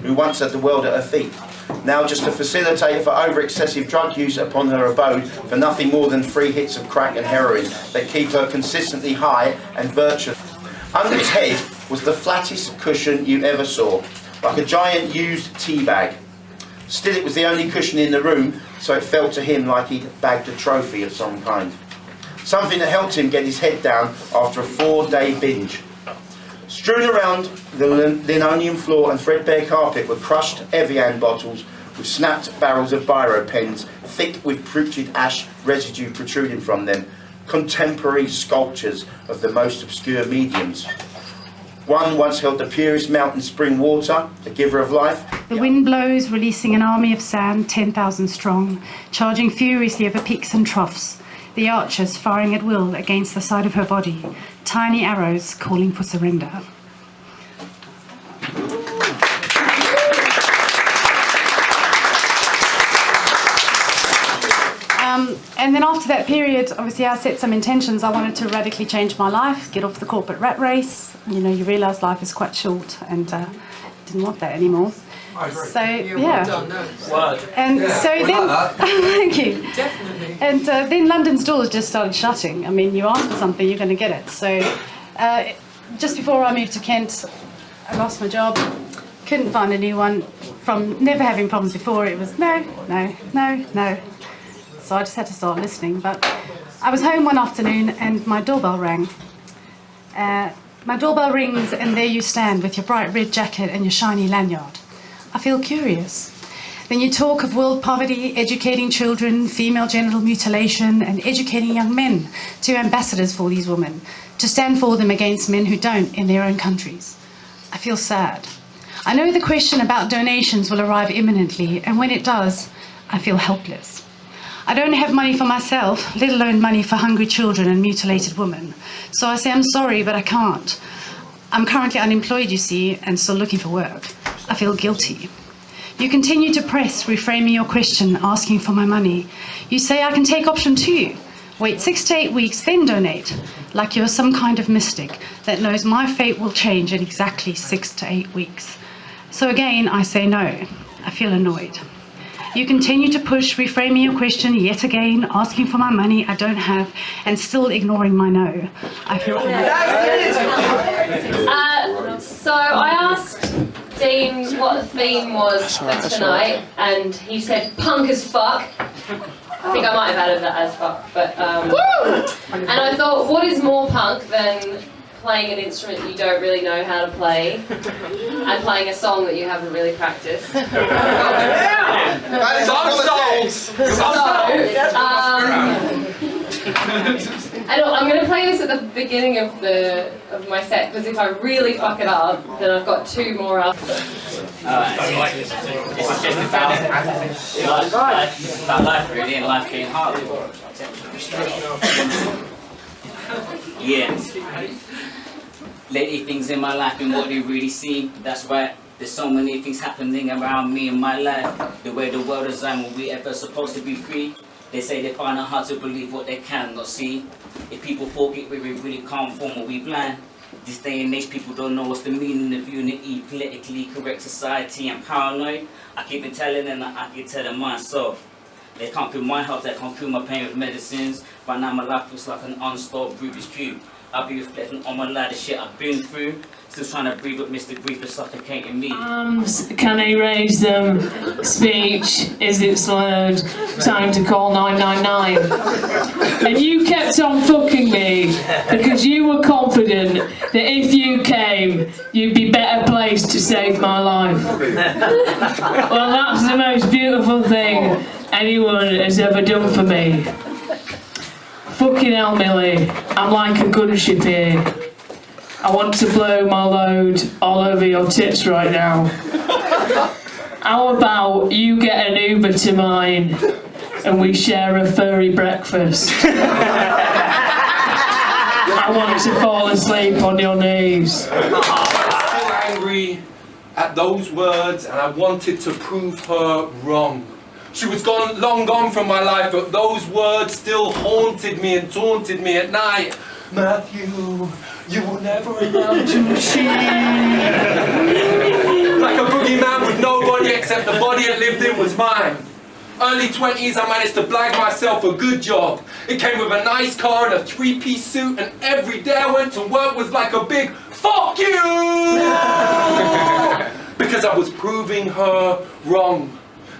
who once had the world at her feet. Now just a facilitator for over-excessive drug use upon her abode for nothing more than 3 hits of crack and heroin that keep her consistently high and virtuous. Under his head was the flattest cushion you ever saw, like a giant used tea bag. Still, it was the only cushion in the room, so it felt to him like he'd bagged a trophy of some kind. Something that helped him get his head down after a 4-day binge. Strewn around the linoleum floor and threadbare carpet were crushed Evian bottles with snapped barrels of biro pens, thick with putrid ash residue protruding from them, contemporary sculptures of the most obscure mediums. One once held the purest mountain spring water, the giver of life. The wind blows, releasing an army of sand, 10,000 strong, charging furiously over peaks and troughs, the archers firing at will against the side of her body, tiny arrows calling for surrender. And then after that period, obviously I set some intentions. I wanted to radically change my life, get off the corporate rat race. You know, you realise life is quite short, and didn't want that anymore. So and so then, thank you. Definitely. And then London's doors just started shutting. I mean, you ask for something, you're going to get it. So just before I moved to Kent, I lost my job. Couldn't find a new one. From never having problems before, it was no. So I just had to start listening. But I was home one afternoon and my doorbell rang. My doorbell rings and there you stand with your bright red jacket and your shiny lanyard. I feel curious. Then you talk of world poverty, educating children, female genital mutilation, and educating young men to ambassadors for these women, to stand for them against men who don't in their own countries. I feel sad. I know the question about donations will arrive imminently, and when it does, I feel helpless. I don't have money for myself, let alone money for hungry children and mutilated women. So I say I'm sorry, but I can't. I'm currently unemployed, you see, and still looking for work. I feel guilty. You continue to press, reframing your question, asking for my money. You say I can take option 2. Wait 6 to 8 weeks, then donate. Like you're some kind of mystic that knows my fate will change in exactly 6 to 8 weeks. So again, I say no. I feel annoyed. You continue to push, reframing your question yet again, asking for my money I don't have, and still ignoring my no. I feel So I asked Dean what the theme was for tonight, and he said punk as fuck. I think I might have added that as fuck, but and I thought, what is more punk than playing an instrument you don't really know how to play and playing a song that you haven't really practiced. And I'm going to play this at the beginning of my set, because if I really fuck it up, then I've got 2 more after. This is just about life. It's about life, really, and life being hard. Yeah. Lately, things in my life been what they really seem. That's right. There's so many things happening around me in my life. The way the world is designed, were we ever supposed to be free? They say they find it hard to believe what they cannot see. If people forget we really can't form, are we blind? This day and age, people don't know what's the meaning of unity, politically correct society, and paranoid. I keep on telling them that I keep telling myself. They can't cure my health, they can't cure my pain with medicines. Right now my life looks like an unstopped Rubik's Cube. I'll be reflecting on my life, the shit I've been through. Still trying to breathe, but Mr. Grief is suffocating me. Arms, can I raise them? Speech, is it slurred? Time to call 999. And you kept on fucking me because you were confident that if you came, you'd be better placed to save my life. Well, that's the most beautiful thing anyone has ever done for me. Fucking hell, Millie, I'm like a gunship here. I want to blow my load all over your tits right now. How about you get an Uber to mine and we share a furry breakfast? I want to fall asleep on your knees. I was still angry at those words, and I wanted to prove her wrong. She was long gone from my life, but those words still haunted me and taunted me at night. Matthew, you will never amount to she. Like a boogeyman would mine. Early 20s, I managed to blag myself a good job. It came with a nice car and a 3-piece suit, and every day I went to work was like a big fuck you! Because I was proving her wrong.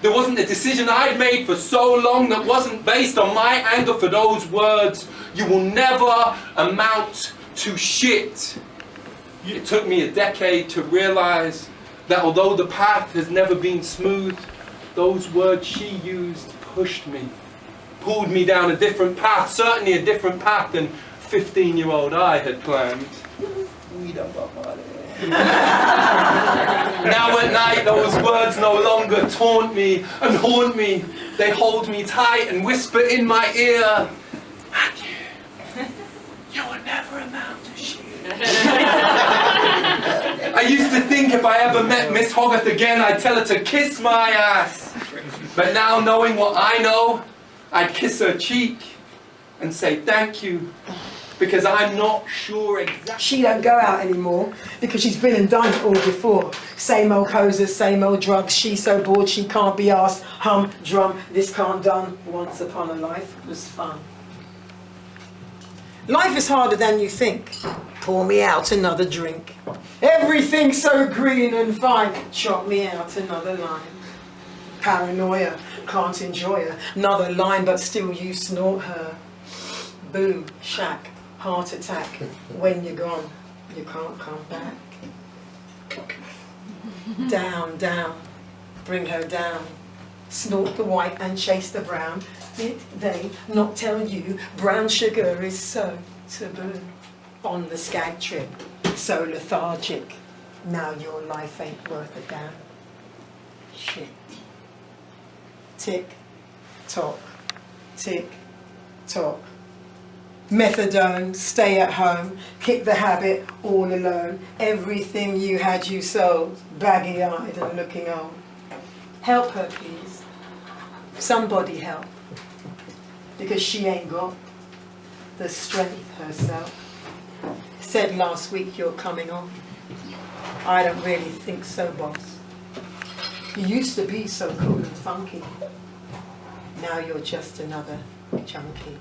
There wasn't a decision I'd made for so long that wasn't based on my anger for those words. You will never amount to shit. It took me a decade to realize that although the path has never been smooth, those words she used pushed me, pulled me down a different path, certainly a different path than 15-year-old I had planned. Now at night, those words no longer taunt me and haunt me. They hold me tight and whisper in my ear, Matthew, you will never amount to shit. I used to think if I ever met Miss Hogarth again, I'd tell her to kiss my ass. But now, knowing what I know, I'd kiss her cheek and say thank you, because I'm not sure exactly. She don't go out anymore because she's been and done it all before. Same old posers, same old drugs. She's so bored she can't be asked. Hum, drum, this can't done. Once upon a life was fun. Life is harder than you think. Pour me out another drink. Everything's so green and fine. Chop me out another line. Paranoia, can't enjoy her. Another line, but still you snort her. Boom, shack, heart attack. When you're gone, you can't come back. Down, down, bring her down. Snort the white and chase the brown. Did they not tell you brown sugar is so taboo? On the skag trip, so lethargic. Now your life ain't worth a damn. Shit. Tick, tock, tick, tock. Methadone, stay at home, kick the habit, all alone. Everything you had you sold, baggy-eyed and looking old. Help her, please. Somebody help. Because she ain't got the strength herself. Said last week you're coming on. I don't really think so, boss. You used to be so cool and funky. Now you're just another junkie.